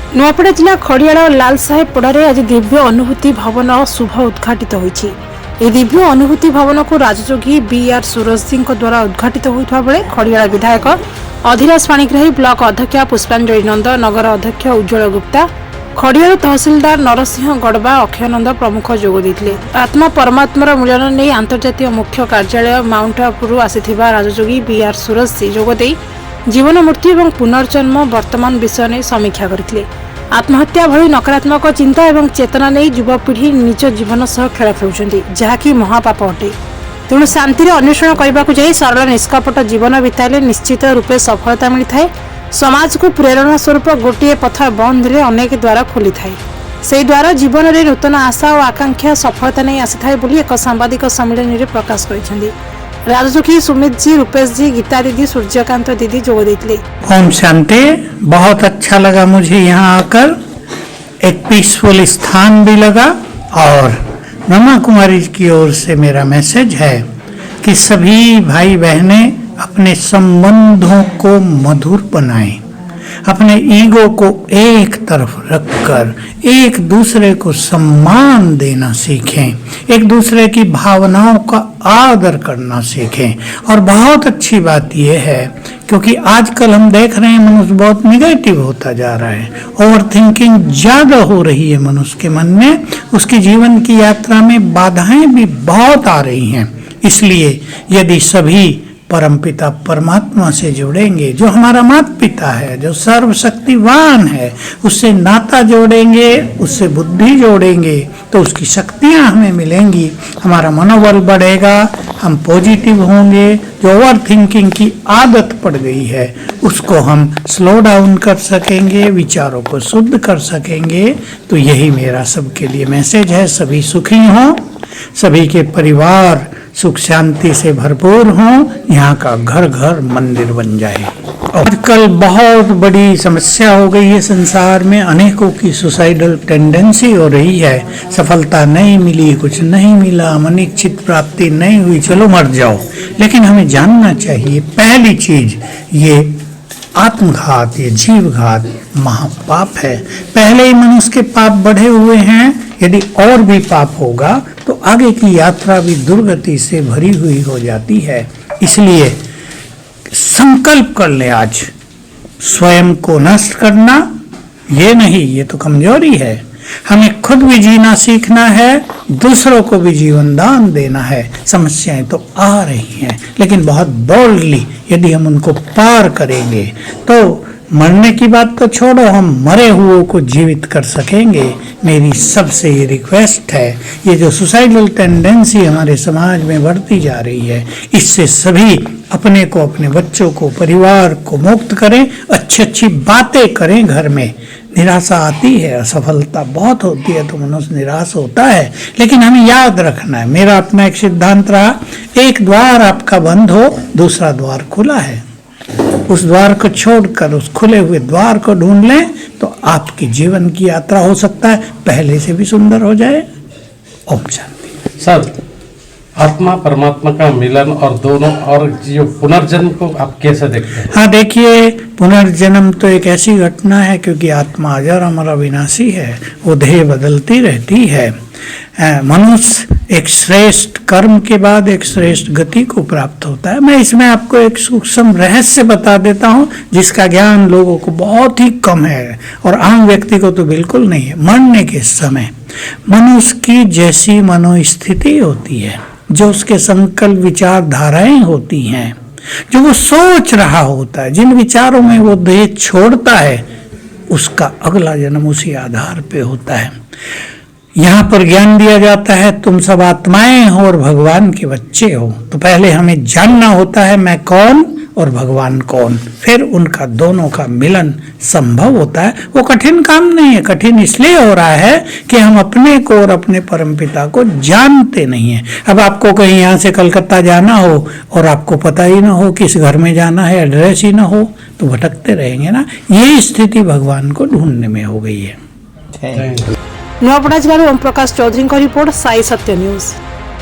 नुआपड़ा जिला खड़ियाला लाल साहेब पड़ारे आज दिव्य अनुभूति भवन शुभ उद्घाटित होइछि। ए दिव्य अनुभूति भवन को राजयोगी बीआर सूरज द्वारा उद्घाटित होता बेले खड़ियाला विधायक अधिराज पाणिग्राही, ब्लॉक अध्यक्ष पुष्पांजलि नंद, नगर अध्यक्ष उज्ज्वल गुप्ता, खड़ियाला तहसीलदार नरसिंह गड़बा, अक्षयानंद प्रमुख जोग देथिले। आत्मा परमात्मार मिलन नहीं अंतर्जातीय मुख्य कार्यालय माउंट आबू आसिथिबा राजयोगी बीआर सूरज जोगदे जीवन मृत्यु और पुनर्जन्म वर्तमान विषय नहीं समीक्षा करथिले। आत्महत्या भली नकारात्मक चिंता और चेतना नहीं युवपीढ़ी निज जीवन सह खेल खेलुछंती, जहाँकि महापाप अटे। तेणु शांति अन्वेषण करने को जाई सरल निष्कपट जीवन बिताइले निश्चित रूपे सफलता मिलता है। समाज को प्रेरणा स्वरूप गोटे पथ बंद हेले अनेक द्वार खोली थाए। से द्वारा जीवन में नूतन आशा और आकांक्षा सफलता नहीं आसी थाए बोली एक सांबादिक सम्मेलन में प्रकाश करिसेंती। राजयोगी सुमित जी, रूपेश जी, गीता दीदी, सूर्यकांत दीदी जोग देथिले। ओम शांति। बहुत अच्छा लगा मुझे यहाँ आकर, एक पीसफुल स्थान भी लगा। और ब्रह्मा कुमारी की ओर से मेरा मैसेज है कि सभी भाई बहनें अपने संबंधों को मधुर बनाएं, अपने ईगो को एक तरफ रखकर एक दूसरे को सम्मान देना सीखें, एक दूसरे की भावनाओं का आदर करना सीखें। और बहुत अच्छी बात यह है, क्योंकि आजकल हम देख रहे हैं मनुष्य बहुत निगेटिव होता जा रहा है, ओवर थिंकिंग ज्यादा हो रही है मनुष्य के मन में, उसकी जीवन की यात्रा में बाधाएं भी बहुत आ रही हैं। इसलिए यदि सभी परमपिता परमात्मा से जुड़ेंगे, जो हमारा माता पिता है, जो सर्वशक्तिवान है, उससे नाता जोड़ेंगे, उससे बुद्धि जोड़ेंगे, तो उसकी शक्तियां हमें मिलेंगी, हमारा मनोबल बढ़ेगा, हम पॉजिटिव होंगे। जो ओवर थिंकिंग की आदत पड़ गई है उसको हम स्लो डाउन कर सकेंगे, विचारों को शुद्ध कर सकेंगे। तो यही मेरा सबके लिए मैसेज है। सभी सुखी हों, सभी के परिवार सुख शांति से भरपूर हों, यहाँ का घर घर मंदिर बन जाए। आजकल बहुत बड़ी समस्या हो गई है संसार में, अनेकों की सुसाइडल टेंडेंसी हो रही है। सफलता नहीं मिली, कुछ नहीं मिला, अनिच्छित प्राप्ति नहीं हुई, चलो मर जाओ। लेकिन हमें जानना चाहिए, पहली चीज ये आत्मघात, ये जीवघात महापाप है। पहले ही मनुष्य के पाप बढ़े हुए हैं, यदि और भी पाप होगा तो आगे की यात्रा भी दुर्गति से भरी हुई हो जाती है। इसलिए संकल्प कर ले आज, स्वयं को नष्ट करना ये नहीं, ये तो कमजोरी है। हमें खुद भी जीना सीखना है, दूसरों को भी जीवन दान देना है। समस्याएं तो आ रही हैं, लेकिन बहुत बोल्डली यदि हम उनको पार करेंगे तो मरने की बात तो छोड़ो, हम मरे हुओं को जीवित कर सकेंगे। मेरी सबसे ये रिक्वेस्ट है, ये जो सुसाइडल टेंडेंसी हमारे समाज में बढ़ती जा रही है, इससे सभी अपने को, अपने बच्चों को, परिवार को मुक्त करें, अच्छी अच्छी बातें करें। घर में निराशा आती है, असफलता बहुत होती है तो मनुष्य निराश होता है, लेकिन हमें याद रखना है, मेरा अपना एक सिद्धांत रहा, एक द्वार आपका बंद हो, दूसरा द्वार खुला है, उस द्वार को छोड़कर उस खुले हुए द्वार को ढूंढ लें तो आपकी जीवन की यात्रा हो सकता है पहले से भी सुंदर हो जाए। ओम शांति। सर, आत्मा परमात्मा का मिलन और दोनों, और जो पुनर्जन्म को आप कैसे देखते हैं? हाँ, देखिए, पुनर्जन्म तो एक ऐसी घटना है, क्योंकि आत्मा अजर अमर अविनाशी है, वो देह बदलती रहती है। मनुष्य एक श्रेष्ठ कर्म के बाद एक श्रेष्ठ गति को प्राप्त होता है। मैं इसमें आपको एक सूक्ष्म रहस्य बता देता हूँ, जिसका ज्ञान लोगों को बहुत ही कम है और आम व्यक्ति को तो बिल्कुल नहीं है। मरने के समय मनुष्य की जैसी मनोस्थिति होती है, जो उसके संकल्प विचारधाराएं होती हैं, जो वो सोच रहा होता है, जिन विचारों में वो देह छोड़ता है, उसका अगला जन्म उसी आधार पे होता है। यहाँ पर ज्ञान दिया जाता है, तुम सब आत्माएं हो और भगवान के बच्चे हो। तो पहले हमें जानना होता है मैं कौन और भगवान कौन, फिर उनका दोनों का मिलन संभव होता है। वो कठिन काम नहीं है, कठिन इसलिए हो रहा है कि हम अपने को और अपने परमपिता को जानते नहीं है। अब आपको कहीं यहाँ से कलकत्ता जाना हो और आपको पता ही ना हो किस घर में जाना है, एड्रेस ही ना हो, तो भटकते रहेंगे ना। ये स्थिति भगवान को ढूंढने में हो गई है। नुआपड़ा जिला ओम प्रकाश चौधरी का रिपोर्ट, साई सत्य न्यूज।